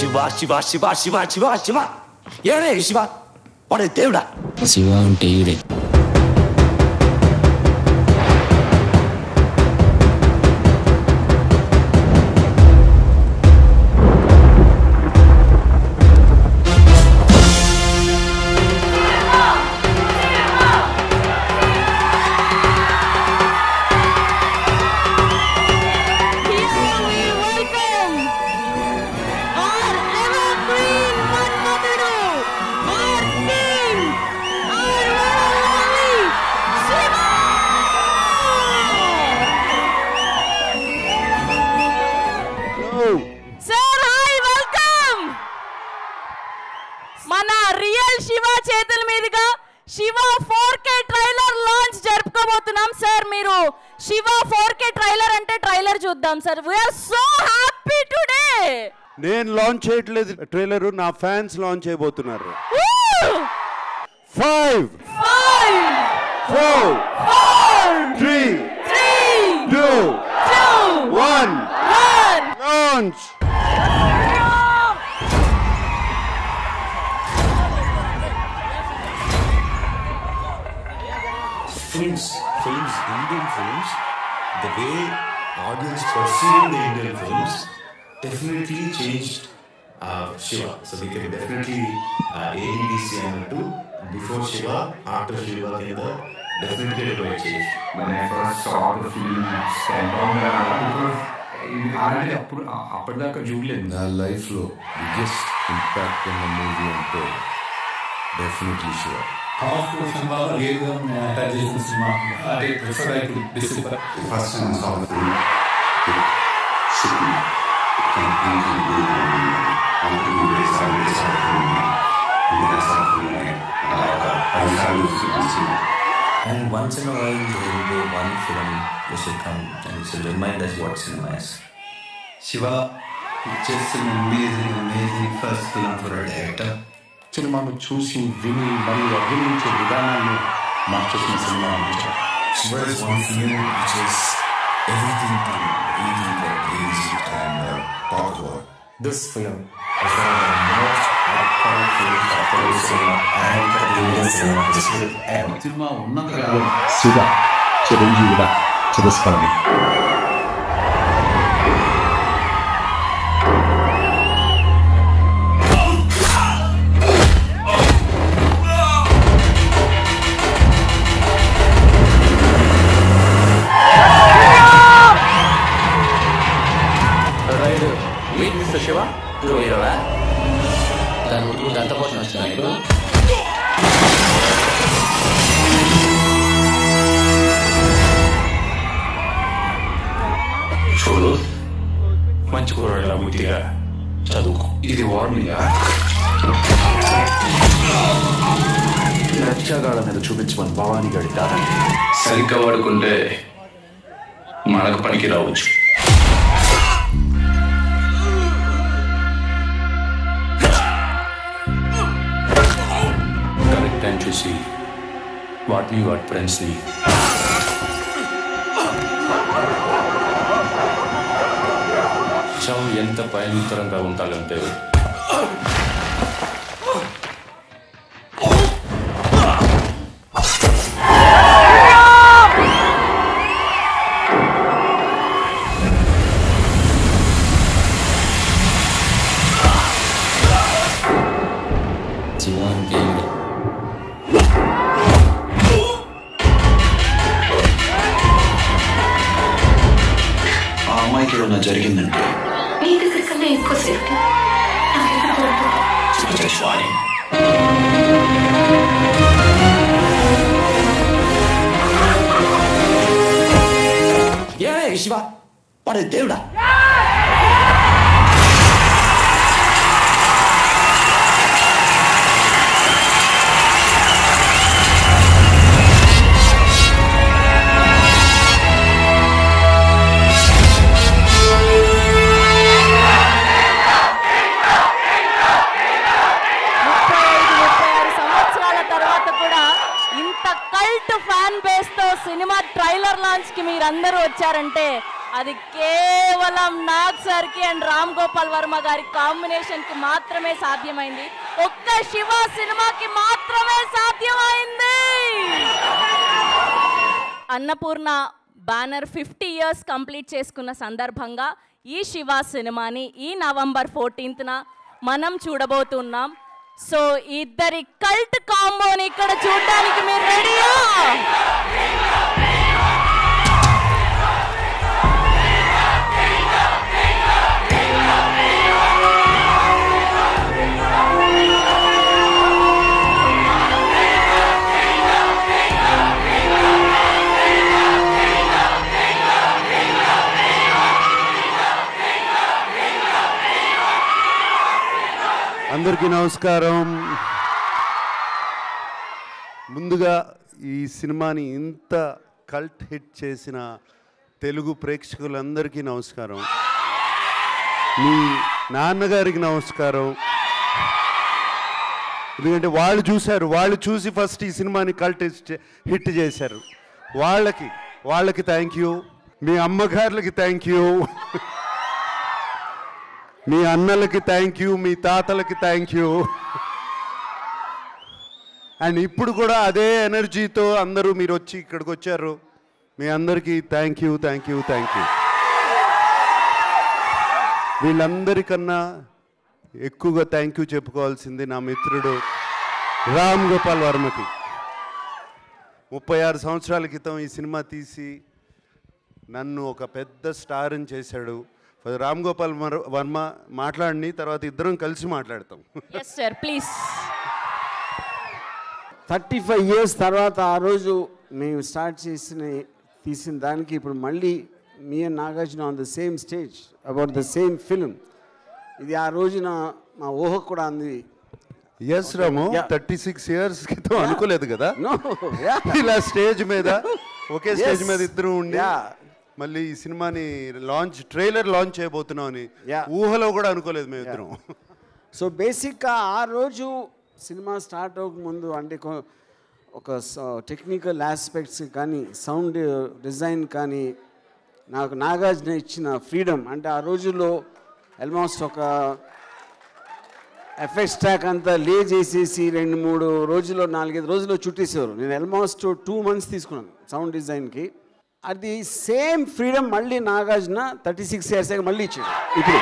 శివ ఏడే శివ వాడే దేవుడా శివ అంటే ఈడే మన రియల్ శివ చేతుల మీదుగా శివ 4K ట్రైలర్ లాంచ్ జరుపుకోబోతున్నాం సార్. మీరు శివ 4K ట్రైలర్ అంటే ట్రైలర్ చూద్దాం sir. We are so happy today. నేను లాంచ్ చేయట్లేదు ట్రైలర్, నా ఫ్యాన్స్ లాంచ్ చేయబోతున్నారు. 5 4 3 2 1 launch. Films, Indian films, the way audience perceive the Indian films definitely changed Shiva. So we can definitely ADDC and before Shiva, after Shiva, definitely a great change. When I first saw the film, అప్పటిదాకా చూడలేదు. నా లైఫ్లో biggest impact ఉన్న movie అంటే definitely Shiva. First time I saw the film, it shook me. Completely And once in a while, there will be one film which will come and it will remind us what cinema is. Shiva, it's just an amazing first film for a director. సినిమాను చూసి విని మరియు అభినందించే విధానాన్ని మార్చేసిన cinema. Shiva is one film which is everything to really get easy and talk about. This film is one of the most powerful popular cinema and Indian cinema history ever. Cinema ఉన్నంత శివ చిరంజీవిగా చిరస్మరణి. శివ దాని గంట పోషన్ వచ్చిన ఇప్పుడు చూడు, మంచి కూరలా బుద్ధిగా చదువుకో. ఇది వార్నింగ్. లక్షగాళ్ళ మీద చూపించమని భవానీ గడి దారా సరిగ్గా వాడుకుంటే మనకు పనికి రావచ్చు. కరెక్ట్ టైం చూసి వాటిని వాటి ఫ్రెండ్స్ని చావు ఎంత భయంకరంగా ఉండాలంటే ఏమైనా జరిగిందంటే నీ దగ్గర కన్నా ఎక్కువ సేఫ్టీ ఏడే శివ వాడే దేవుడా. కల్ట్ ఫ్యాన్ బేస్ తో సినిమా ట్రైలర్ లాంచ్ కి మీరందరూ వచ్చారంటే అది కేవలం నాగ్ సార్కి అండ్ రామ్ గోపాల్ వర్మ గారి కాంబినేషన్కి మాత్రమే సాధ్యమైంది. ఒక్క శివ సినిమాకి మాత్రమే సాధ్యమైంది. అన్నపూర్ణ బ్యానర్ 50 years కంప్లీట్ చేసుకున్న సందర్భంగా ఈ శివ సినిమాని ఈ నవంబర్ 14th మనం చూడబోతున్నాం. సో ఇద్దరి కల్ట్ కాంబోని ఇక్కడ చూడడానికి మీరు రెడీయా? అందరికీ నమస్కారం. ముందుగా ఈ సినిమాని ఇంత కల్ట్ హిట్ చేసిన తెలుగు ప్రేక్షకులందరికీ నమస్కారం. మీ నాన్నగారికి నమస్కారం. ఎందుకంటే వాళ్ళు చూసి ఫస్ట్ ఈ సినిమాని కల్ట్ హిట్ చేశారు. వాళ్ళకి థ్యాంక్ యూ. మీ అమ్మగారులకి థ్యాంక్ యూ. మీ అన్నలకి థ్యాంక్ యూ. మీ తాతలకి థ్యాంక్ యూ. అండ్ ఇప్పుడు కూడా అదే ఎనర్జీతో అందరూ మీరు వచ్చి ఇక్కడికి వచ్చారు. మీ అందరికీ థ్యాంక్ యూ. వీళ్ళందరికన్నా ఎక్కువగా థ్యాంక్ యూ చెప్పుకోవాల్సింది నా మిత్రుడు రామ్ గోపాల్ వర్మకి. 36 సంవత్సరాల క్రితం ఈ సినిమా తీసి నన్ను ఒక పెద్ద స్టార్ని చేశాడు. రామ్ గోపాల్ వర్మ మాట్లాడిని తర్వాత ఇద్దరం కలిసి మాట్లాడతాం. yes sir please. 35 years తర్వాత ఆ రోజు మేము స్టార్ట్ తీసిన దానికి ఇప్పుడు మళ్ళీ me and Nagarjuna on the same stage about the same film. ఇది ఆ రోజున మా ఊహ కూడా అంది. ఎస్ రాము, 36 years క్రితం అనుకోలేదు కదా ఇలా స్టేజ్ మీద ఒకే స్టేజ్ మీద ఇద్దరు ఉండి మళ్ళీ ఈ సినిమాని ట్రైలర్ లాంచ్ చేయబోతున్నాం అని ఊహలో కూడా అనుకోలేదు మేము ఇద్దరం. సో బేసిక్గా ఆ రోజు సినిమా స్టార్ట్ అవ్వకముందు అంటే ఒక టెక్నికల్ ఆస్పెక్ట్స్ కానీ సౌండ్ డిజైన్ కానీ నాకు నాగార్జున ఇచ్చిన ఫ్రీడమ్. అంటే ఆ రోజుల్లో ఆల్మోస్ట్ ఒక ఎఫెక్ట్స్ ట్రాక్ అంతా లే చేసేసి 2-3 రోజుల్లో 4-5 రోజుల్లో చుట్టేసేవారు. నేను ఆల్మోస్ట్ 2 months తీసుకున్నాను సౌండ్ డిజైన్కి. అది సేమ్ ఫ్రీడమ్ మళ్ళీ నాగార్జున 36 years మళ్ళీ ఇచ్చాడు ఇప్పుడు.